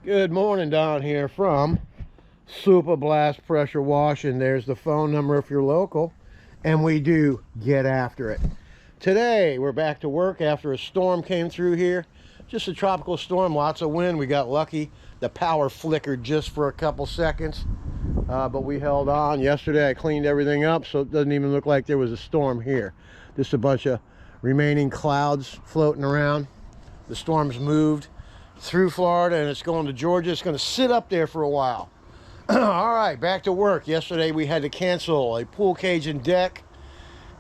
Good morning, down here from Super Blast Pressure Washing. There's the phone number if you're local, and we do get after it. Today we're back to work after a storm came through here. Just a tropical storm, lots of wind. We got lucky. The power flickered just for a couple seconds, but we held on. Yesterday I cleaned everything up, so it doesn't even look like there was a storm here. Just a bunch of remaining clouds floating around. The storm's moved through Florida and it's going to Georgia. It's going to sit up there for a while. All right, back to work. Yesterday we had to cancel a pool cage and deck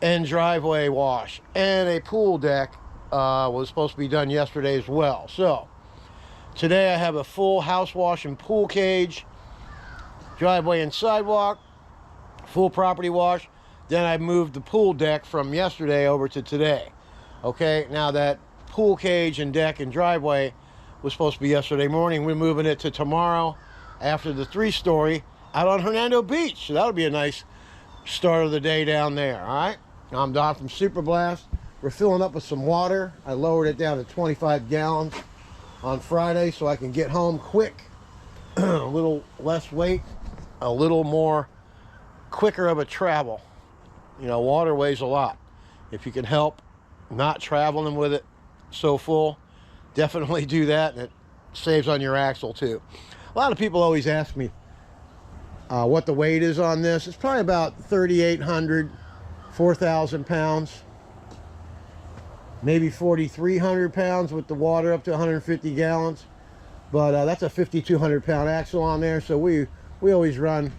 and driveway wash, and a pool deck was supposed to be done yesterday as well. So today I have a full house wash and pool cage, driveway and sidewalk, full property wash. Then I moved the pool deck from yesterday over to today. Okay, now that pool cage and deck and driveway was supposed to be yesterday morning, we're moving it to tomorrow after the 3-story out on Hernando Beach. So that'll be a nice start of the day down there. All right, I'm Don from Super Blast. We're filling up with some water. I lowered it down to 25 gallons on Friday so I can get home quick. A little less weight, a little more quicker of a travel. You know, water weighs a lot. If you can help not traveling with it so full, definitely do that, and it saves on your axle too. A lot of people always ask me what the weight is on this. It's probably about 3,800, 4,000 pounds, maybe 4,300 pounds with the water up to 150 gallons. But that's a 5,200 pound axle on there, so we always run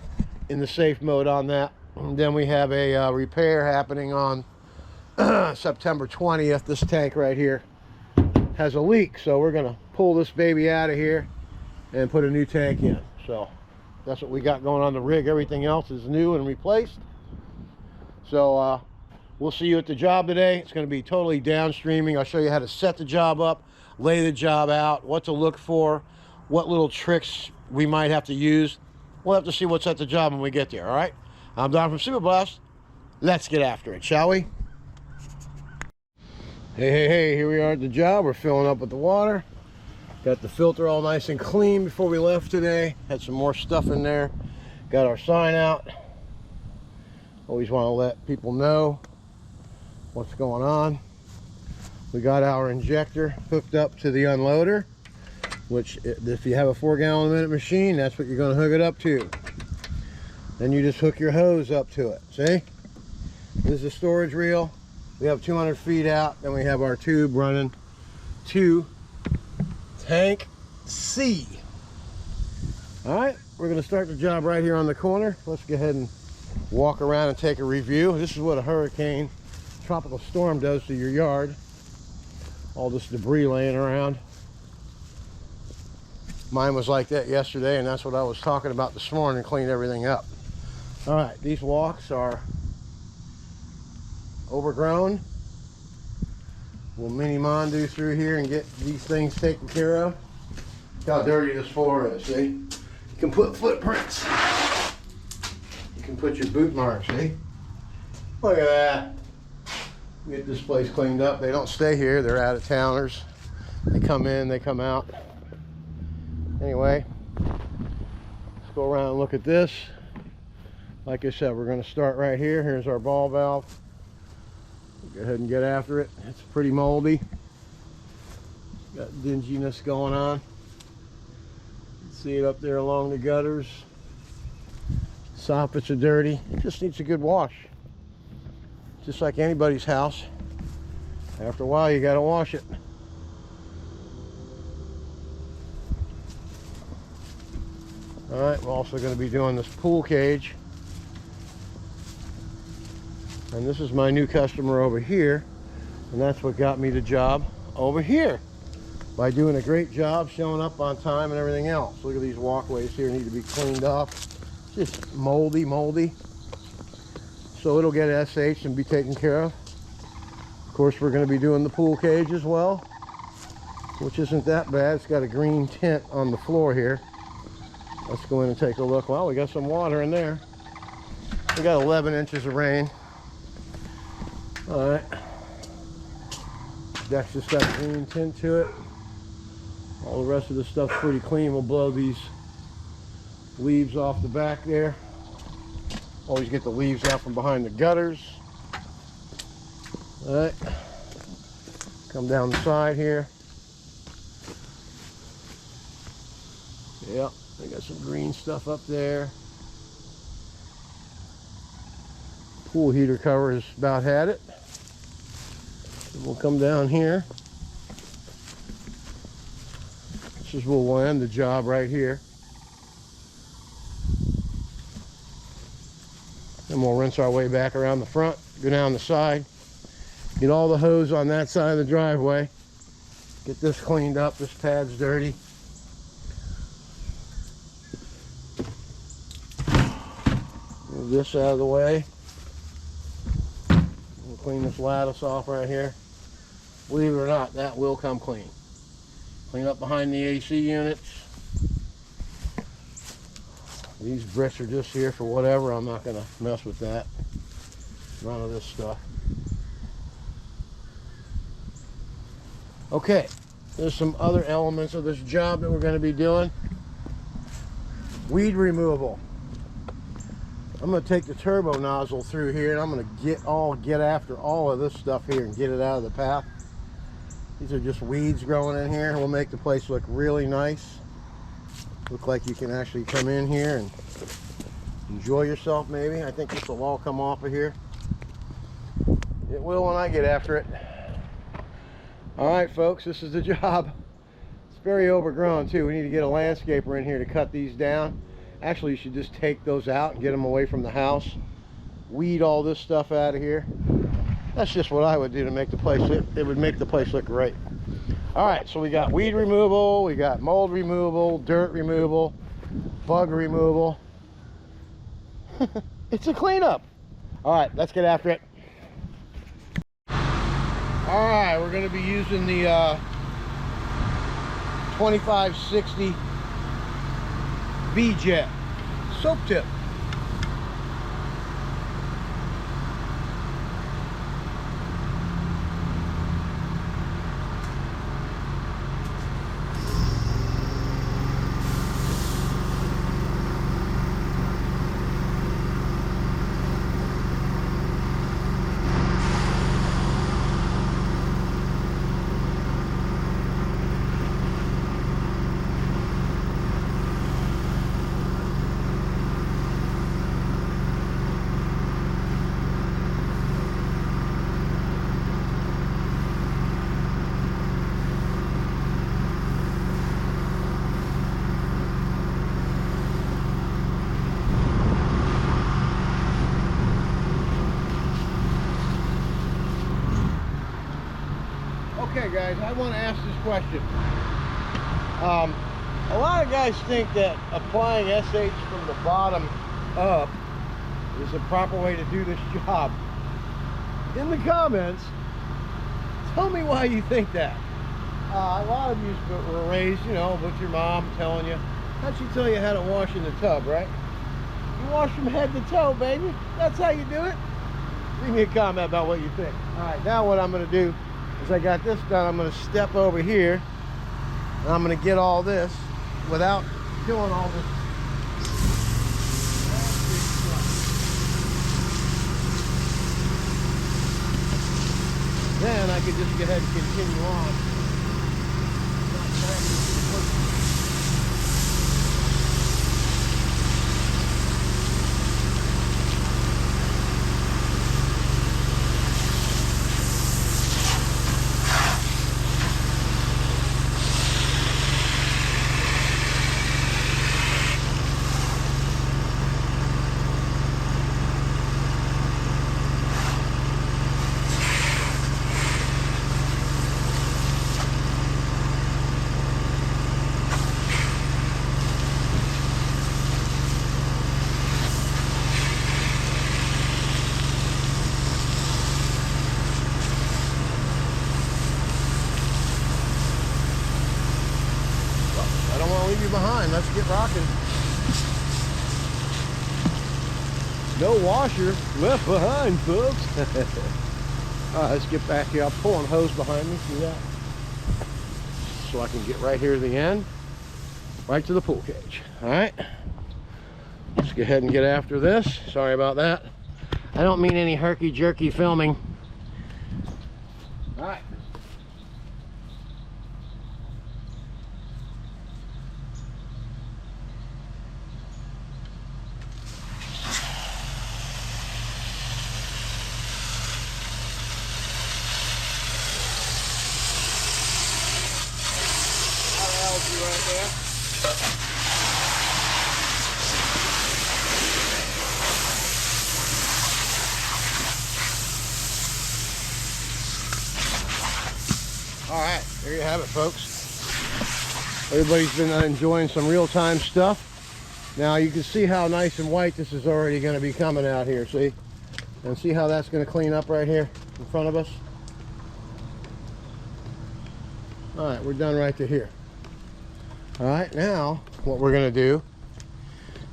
in the safe mode on that. And then we have a repair happening on September 20th. This tank right here has a leak, so we're gonna pull this baby out of here and put a new tank in. So that's what we got going on the rig. Everything else is new and replaced. So we'll see you at the job today. It's going to be totally downstreaming. I'll show you how to set the job up, lay the job out, what to look for, what little tricks we might have to use. We'll have to see what's at the job when we get there. All right, I'm Don from Super Blast. Let's get after it, shall we? Hey, here we are at the job. We're filling up with the water. Got the filter all nice and clean before we left today. Had some more stuff in there. Got our sign out. Always want to let people know what's going on. We got our injector hooked up to the unloader, which if you have a 4-gallon-a-minute machine, that's what you're going to hook it up to. Then you just hook your hose up to it. See? This is a storage reel. We have 200 feet out, then we have our tube running to tank C. All right, we're going to start the job right here on the corner. Let's go ahead and walk around and take a review. This is what a hurricane, tropical storm does to your yard. All this debris laying around. Mine was like that yesterday, and that's what I was talking about this morning, clean everything up. All right, these walks are overgrown. We'll mini mondo through here and get these things taken care of. Look how dirty this floor is, see? You can put footprints. You can put your boot marks, see? Look at that. Get this place cleaned up. They don't stay here, they're out of towners. They come in, they come out. Anyway, let's go around and look at this. Like I said, we're going to start right here. Here's our ball valve. Go ahead and get after it. It's pretty moldy. Got dinginess going on. See it up there along the gutters. Soffits are dirty. It just needs a good wash. Just like anybody's house. After a while, you got to wash it. All right, we're also going to be doing this pool cage. And this is my new customer over here. And that's what got me the job over here. By doing a great job, showing up on time and everything else. Look at these walkways here, need to be cleaned up. Just moldy. So it'll get SH and be taken care of. Of course, we're going to be doing the pool cage as well, which isn't that bad. It's got a green tint on the floor here. Let's go in and take a look. Well, we got some water in there. We got 11 inches of rain. All right. Deck's just got a green tint to it. All the rest of the stuff's pretty clean. We'll blow these leaves off the back there. Always get the leaves out from behind the gutters. All right. Come down the side here. Yep, I got some green stuff up there. Pool heater cover has about had it. And we'll come down here. This is where we'll end the job right here. Then we'll rinse our way back around the front, go down the side, get all the hose on that side of the driveway, get this cleaned up. This pad's dirty. Move this out of the way. We'll clean this lattice off right here. Believe it or not, that will come clean. Clean up behind the AC units. These bricks are just here for whatever. I'm not going to mess with that. None of this stuff. Okay, there's some other elements of this job that we're going to be doing. Weed removal. I'm going to take the turbo nozzle through here and I'm going to get after all of this stuff here and get it out of the path. These are just weeds growing in here. We'll make the place look really nice. Look like you can actually come in here and enjoy yourself maybe. I think this will all come off of here. It will when I get after it. All right, folks, this is the job. It's very overgrown too. We need to get a landscaper in here to cut these down. Actually, you should just take those out and get them away from the house. Weed all this stuff out of here. That's just what I would do to make the place look, it would make the place look great. All right, so we got weed removal, we got mold removal, dirt removal, bug removal. It's a cleanup. All right, let's get after it. All right, we're going to be using the 2560 V-Jet soap tip. Okay guys, I want to ask this question. A lot of guys think that applying SH from the bottom up is the proper way to do this job. In the comments, tell me why you think that. A lot of you were raised, you know, with your mom telling you, how'd she tell you how to wash in the tub, right? You wash from head to toe, baby. That's how you do it. Leave me a comment about what you think. All right, now what I'm going to do is I got this done. I'm going to step over here and I'm going to get all this without doing all this. Then I could just go ahead and continue on. working. No washer left behind, folks. All right, let's get back here. I'm pulling hose behind me. See that? So I can get right here to the end, right to the pool cage. All right. Let's go ahead and get after this. Sorry about that. I don't mean any herky-jerky filming. All right. Right there. All right, there you have it, folks. Everybody's been enjoying some real-time stuff. Now you can see how nice and white this is already going to be coming out here, see? And see how that's going to clean up right here in front of us? All right, we're done right to here. All right, now what we're going to do,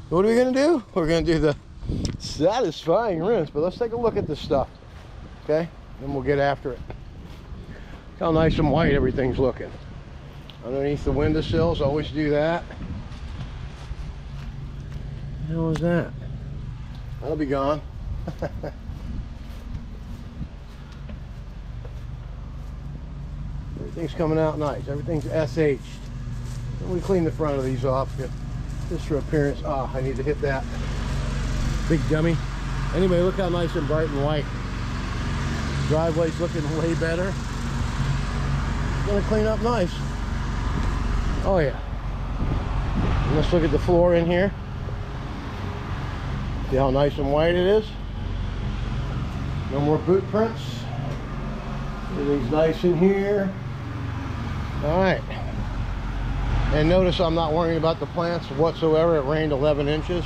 what are we going to do? We're going to do the satisfying rinse, but let's take a look at this stuff, okay? Then we'll get after it. Look how nice and white everything's looking. Underneath the windowsills, always do that. What the hell was that? That'll be gone. Everything's coming out nice. Everything's SH. We clean the front of these off just for appearance. Ah, I need to hit that big dummy. Anyway, look how nice and bright and white. Driveway's looking way better. It's gonna clean up nice. Oh yeah. And let's look at the floor in here. See how nice and white it is. No more boot prints. Everything's nice in here. All right. And notice I'm not worrying about the plants whatsoever. It rained 11 inches.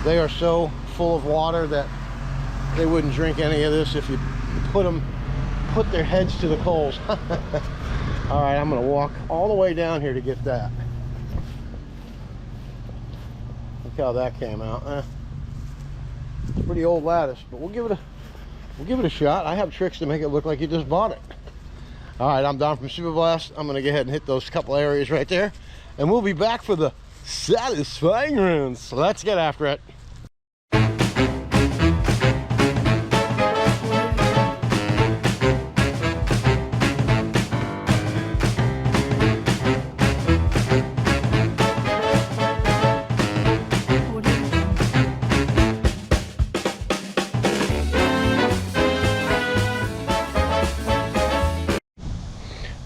They are so full of water that they wouldn't drink any of this if you put their heads to the coals. All right, I'm gonna walk all the way down here to get that. Look how that came out. It's a pretty old lattice, but we'll give it a shot. I have tricks to make it look like you just bought it. All right, I'm Don from Super Blast. I'm gonna go ahead and hit those couple areas right there, and we'll be back for the satisfying rinse. Let's get after it.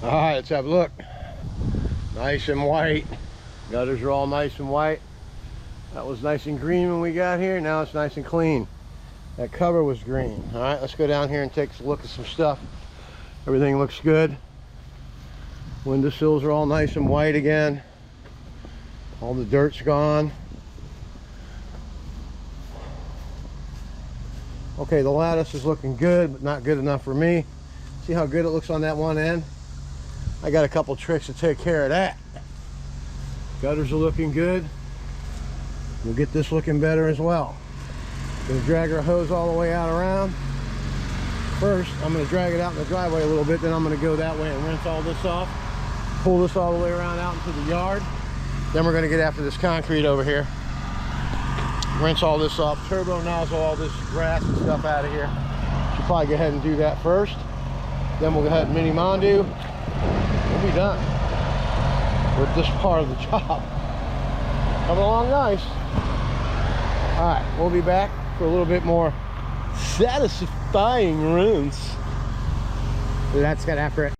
All right, let's have a look. Nice and white. Gutters are all nice and white. That was nice and green when we got here. Now it's nice and clean. That cover was green. All right, let's go down here and take a look at some stuff. Everything looks good. Windowsills are all nice and white again. All the dirt's gone. Okay, the lattice is looking good, but not good enough for me. See how good it looks on that one end? I got a couple tricks to take care of that. Gutters are looking good. We'll get this looking better as well. Gonna drag our hose all the way out around. First, I'm gonna drag it out in the driveway a little bit, then I'm gonna go that way and rinse all this off. Pull this all the way around out into the yard. Then we're gonna get after this concrete over here. Rinse all this off, turbo nozzle all this grass and stuff out of here. Should probably go ahead and do that first. Then we'll go ahead and mini Mondu. We'll be done with this part of the job. Coming along nice. All right, we'll be back for a little bit more satisfying rinse. Let's get after it.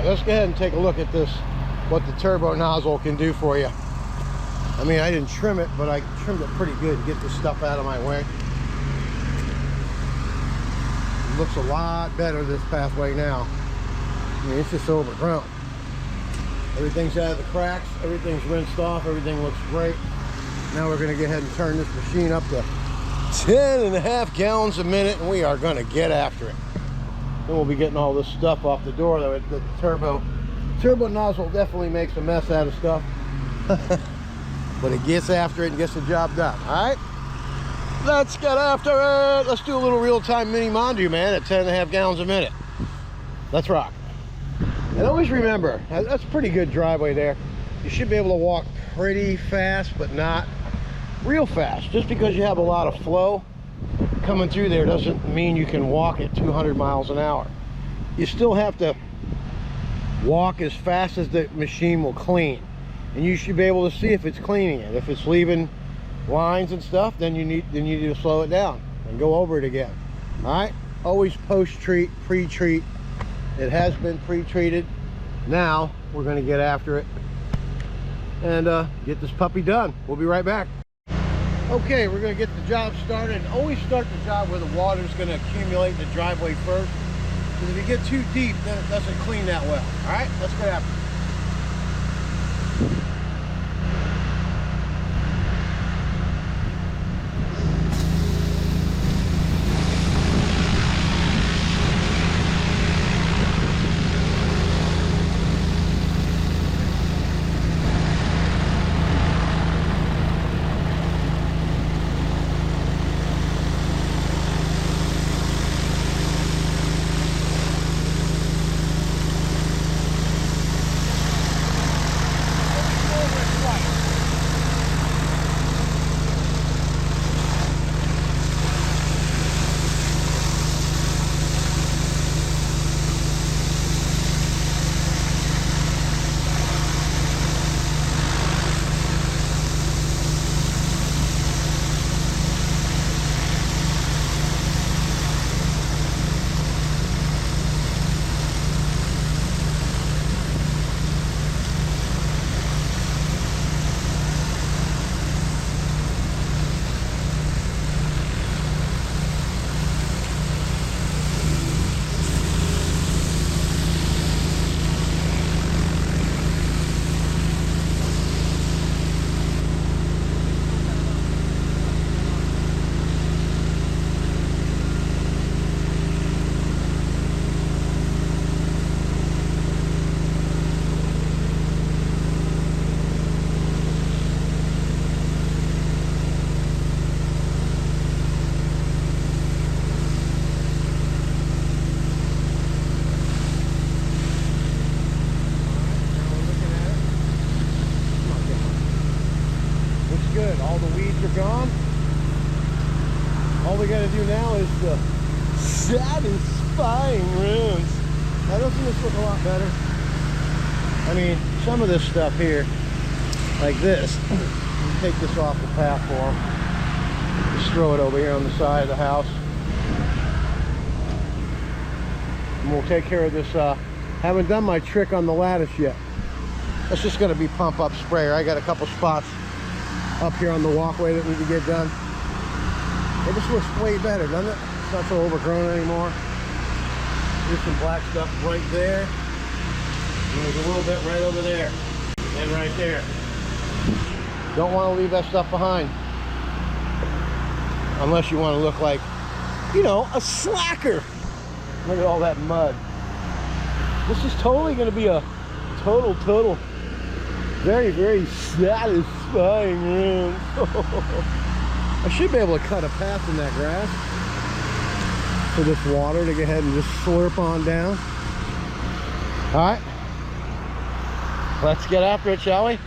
Let's go ahead and take a look at this what the turbo nozzle can do for you. I mean, I didn't trim it, but I trimmed it pretty good to get this stuff out of my way. It looks a lot better this pathway now. I mean, it's just overgrown. Everything's out of the cracks, everything's rinsed off, everything looks great. Now we're gonna go ahead and turn this machine up to 10.5 gallons a minute, and we are gonna get after it. Then we'll be getting all this stuff off the door. Though the turbo nozzle definitely makes a mess out of stuff. But it gets after it and gets the job done. All right, let's get after it. Let's do a little real-time mini Mondu, man, at 10.5 gallons a minute. Let's rock. And always remember, that's a pretty good driveway there. You should be able to walk pretty fast, but not real fast. Just because you have a lot of flow coming through there doesn't mean you can walk at 200 miles an hour. You still have to walk as fast as the machine will clean. And you should be able to see if it's cleaning it. If it's leaving lines and stuff, then you need to slow it down and go over it again. All right, always post-treat, pre-treat. It has been pre-treated. Now we're going to get after it and get this puppy done. We'll be right back. Okay, we're going to get the job started. Always start the job where the water is going to accumulate in the driveway first, because if you get too deep, then it doesn't clean that well. All right, let's get after it. Gone. All we got to do now is the satisfying runs. Now doesn't this look a lot better? I mean, some of this stuff here, like this, you take this off the path for them. Just throw it over here on the side of the house. And we'll take care of this. Haven't done my trick on the lattice yet. That's just going to be pump up sprayer. I got a couple spots up here on the walkway that we can get done. It just looks way better, doesn't it? It's not so overgrown anymore. There's some black stuff right there. And there's a little bit right over there. And right there. Don't want to leave that stuff behind. Unless you want to look like, you know, a slacker. Look at all that mud. This is totally going to be a total very, very satisfying run. I should be able to cut a path in that grass for this water to go ahead and just slurp on down. All right, let's get after it, shall we?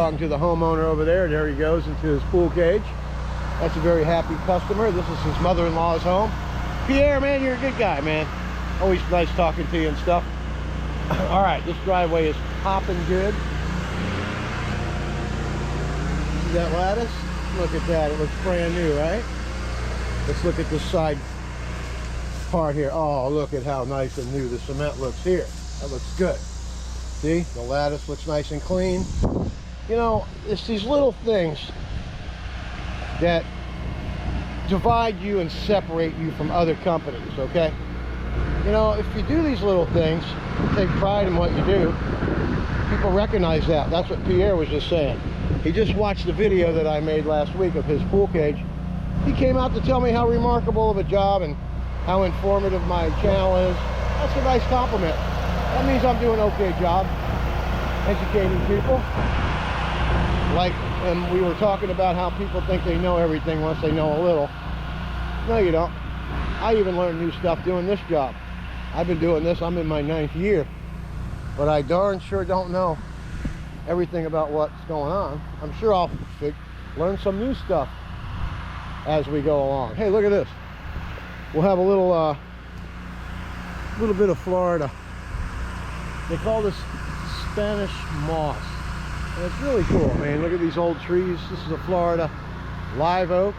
talking to the homeowner over there. There he goes into his pool cage. That's a very happy customer. This is his mother-in-law's home. Pierre, man, you're a good guy, man. Always nice talking to you and stuff. All right, this driveway is popping good. See that lattice? Look at that. It looks brand new, right? Let's look at this side part here. Oh, look at how nice and new the cement looks here. That looks good. See, the lattice looks nice and clean. You know, it's these little things that divide you and separate you from other companies, okay? You know, if you do these little things, take pride in what you do, people recognize that. That's what Pierre was just saying. He just watched the video that I made last week of his pool cage. He came out to tell me how remarkable of a job and how informative my channel is. That's a nice compliment. That means I'm doing an okay job educating people. Like, and we were talking about how people think they know everything once they know a little. No, you don't. I even learned new stuff doing this job. I've been doing this, I'm in my 9th year. But I darn sure don't know everything about what's going on. I'm sure I'll learn some new stuff as we go along. Hey, look at this. We'll have a little bit of Florida. They call this Spanish moss. And it's really cool, man. Look at these old trees. This is a Florida live oak.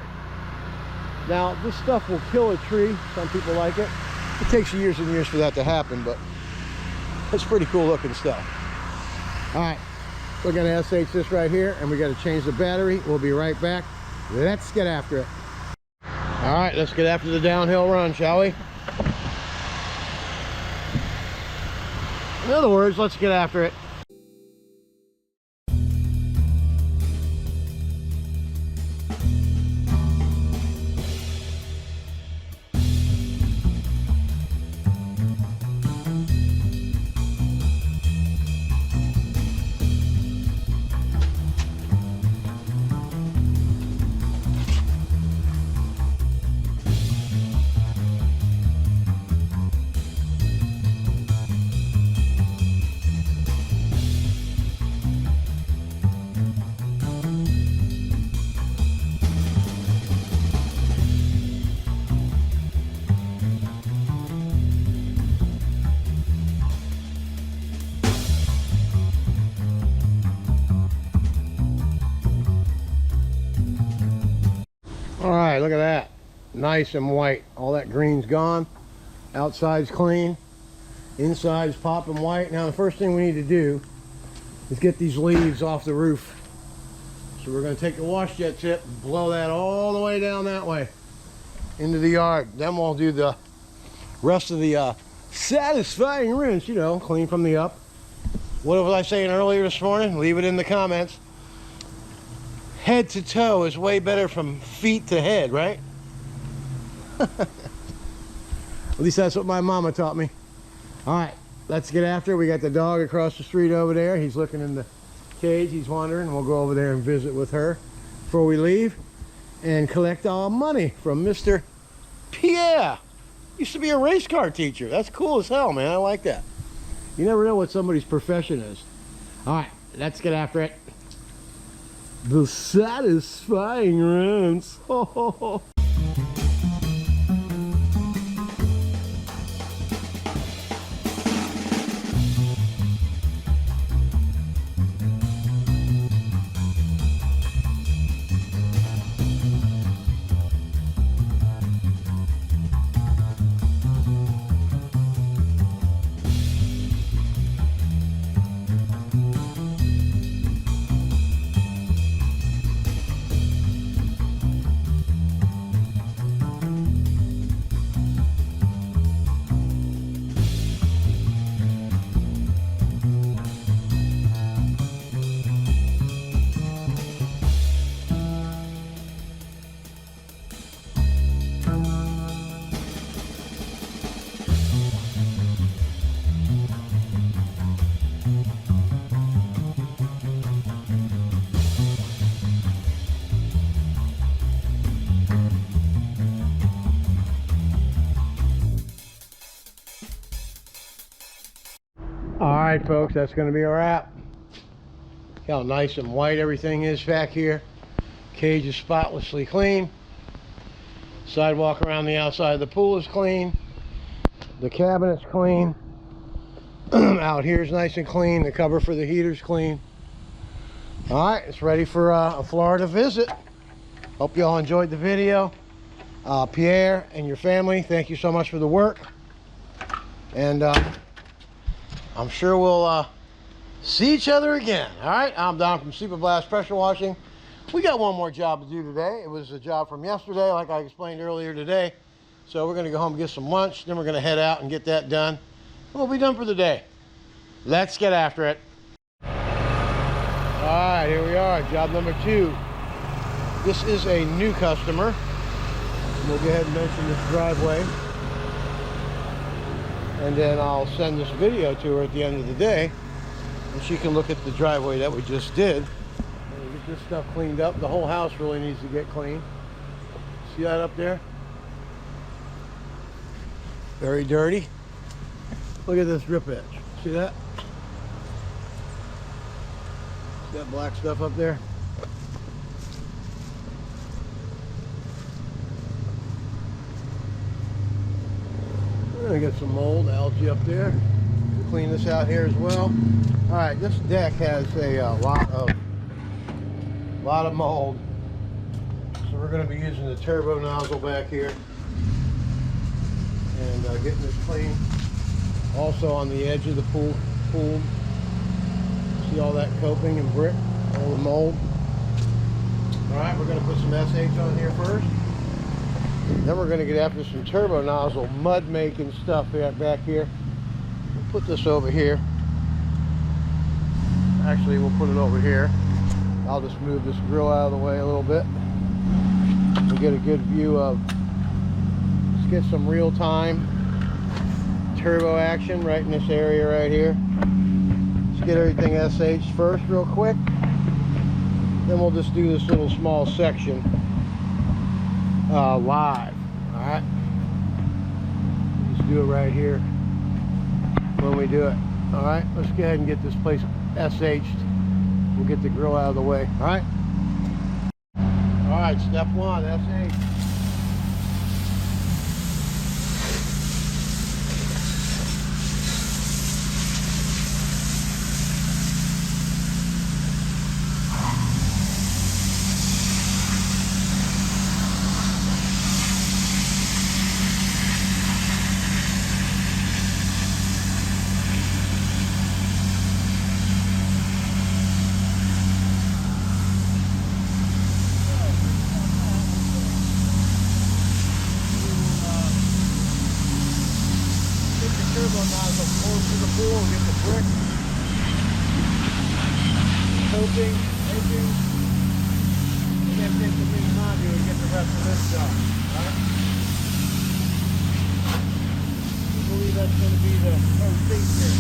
Now, this stuff will kill a tree. Some people like it. It takes years and years for that to happen, but it's pretty cool looking stuff. All right, we're gonna SH this right here, and we gotta change the battery. We'll be right back. Let's get after it. All right, let's get after the downhill run, shall we? In other words, let's get after it. All right, look at that. Nice and white. All that green's gone. Outside's clean. Inside's popping white. Now the first thing we need to do is get these leaves off the roof. So we're going to take the wash jet tip and blow that all the way down that way into the yard. Then we'll do the rest of the satisfying rinse, you know, clean from the up. What was I saying earlier this morning? Leave it in the comments. Head to toe is way better from feet to head, right? At least that's what my mama taught me. All right, let's get after it. We got the dog across the street over there. He's looking in the cage. He's wandering. We'll go over there and visit with her before we leave and collect our money from Mr. Pierre. Used to be a race car teacher. That's cool as hell, man. I like that. You never know what somebody's profession is. All right, let's get after it. The satisfying rinse. All right, folks, that's going to be a wrap. how nice and white everything is back here. Cage is spotlessly clean. Sidewalk around the outside of the pool is clean. The cabinet's clean. Out here is nice and clean. The cover for the heater's clean. Alright, it's ready for a Florida visit. Hope you all enjoyed the video. Pierre and your family, thank you so much for the work. And I'm sure we'll see each other again. Alright, I'm Don from Super Blast Pressure Washing. We got one more job to do today. It was a job from yesterday, like I explained earlier today. So we're going to go home and get some lunch. Then we're going to head out and get that done. We'll be done for the day. Let's get after it. Alright, here we are, job number 2. This is a new customer. We'll go ahead and mention this driveway. And then I'll send this video to her at the end of the day. And she can look at the driveway that we just did. Get this stuff cleaned up. The whole house really needs to get clean. See that up there? Very dirty. Look at this drip edge. See that? See that black stuff up there? We're gonna get some mold, algae up there. We'll clean this out here as well. All right, this deck has a lot of mold, so we're going to be using the turbo nozzle back here and getting this clean. Also on the edge of the pool, see all that coping and brick, all the mold. All right, we're going to put some SH on here first. Then we're going to get after some turbo nozzle mud making stuff back here. We'll put this over here. Actually, we'll put it over here. I'll just move this grill out of the way a little bit. We'll get a good view of, let's get some real-time turbo action right in this area right here. Let's get everything SH first real quick. Then we'll just do this little small section live. Alright. Just do it right here when we do it. Alright, let's go ahead and get this place SH'd. We'll get the grill out of the way. Alright? Alright, step 1, SH. Turbo nozzle close to the pool, get the brick, coping, edging, and then take the mini module and get the rest of this done. Right? I believe that's going to be the rotation.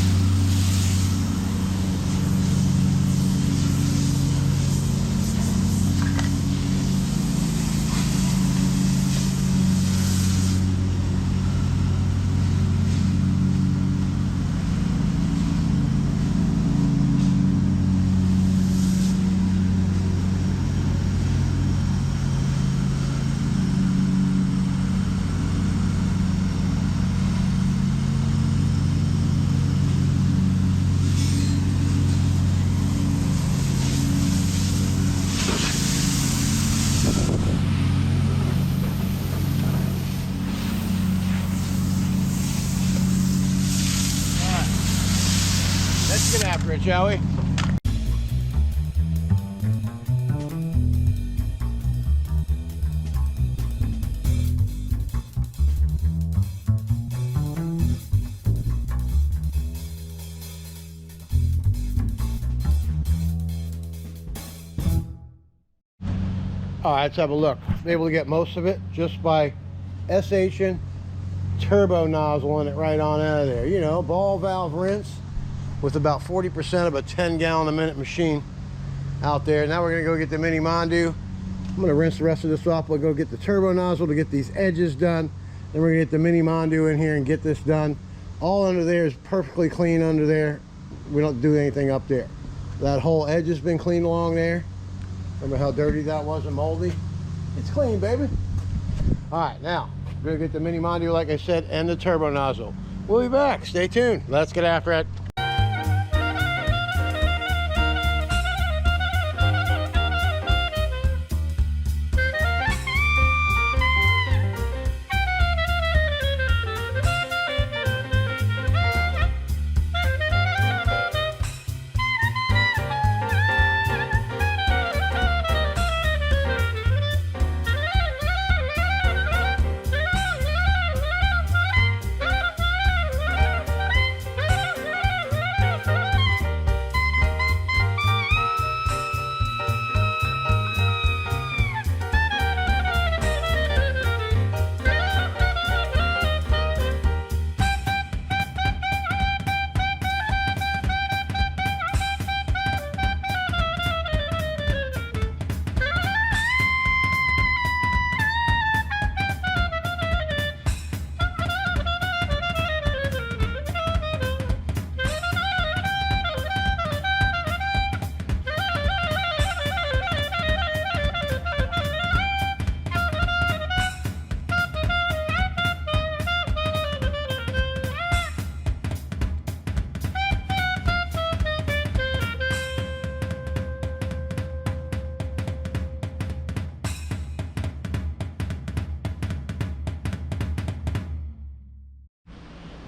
Let's get after it, shall we? All right, let's have a look. Be able to get most of it just by SHing, turbo nozzling it right on out of there. You know, ball valve rinse with about 40% of a 10-gallon a minute machine out there. Now we're gonna go get the mini Mondu. I'm gonna rinse the rest of this off. We'll go get the turbo nozzle to get these edges done. Then we're gonna get the mini Mondu in here and get this done. All under there is perfectly clean under there. We don't do anything up there. That whole edge has been cleaned along there. Remember how dirty that was and moldy? It's clean, baby. All right, now we're gonna get the mini module, like I said, and the turbo nozzle. We'll be back. Stay tuned. Let's get after it.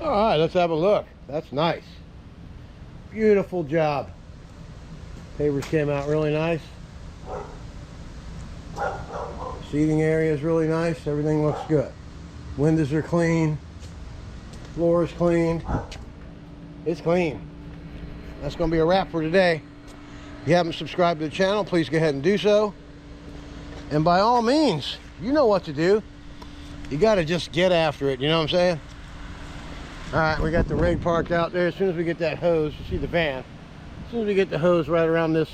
All right, let's have a look. That's nice. Beautiful job. Pavers came out really nice. Seating area is really nice. Everything looks good. Windows are clean. Floor is clean. It's clean. That's going to be a wrap for today. If you haven't subscribed to the channel, please go ahead and do so. And by all means, you know what to do. You got to just get after it. You know what I'm saying? All right, we got the rig parked out there. As soon as we get that hose, you see the van. As soon as we get the hose right around this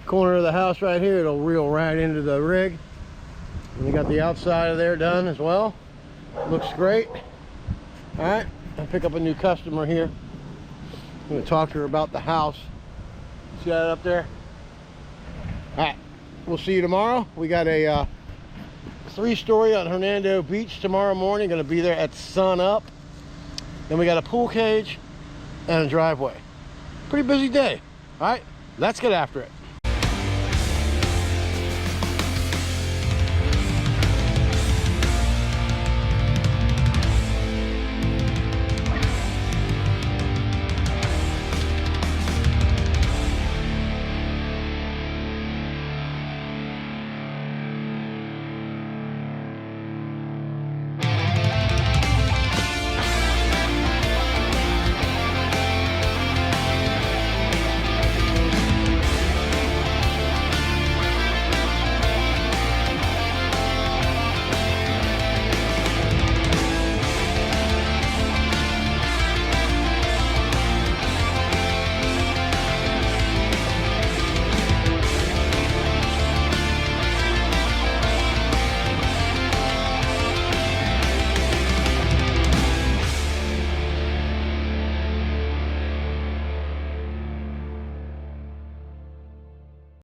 corner of the house right here, it'll reel right into the rig. And we got the outside of there done as well. Looks great. All right, I'll pick up a new customer here. I'm going to talk to her about the house. See that up there? All right, we'll see you tomorrow. We got a 3-story on Hernando Beach tomorrow morning. Going to be there at sun up. Then we got a pool cage and a driveway. Pretty busy day. All right, let's get after it.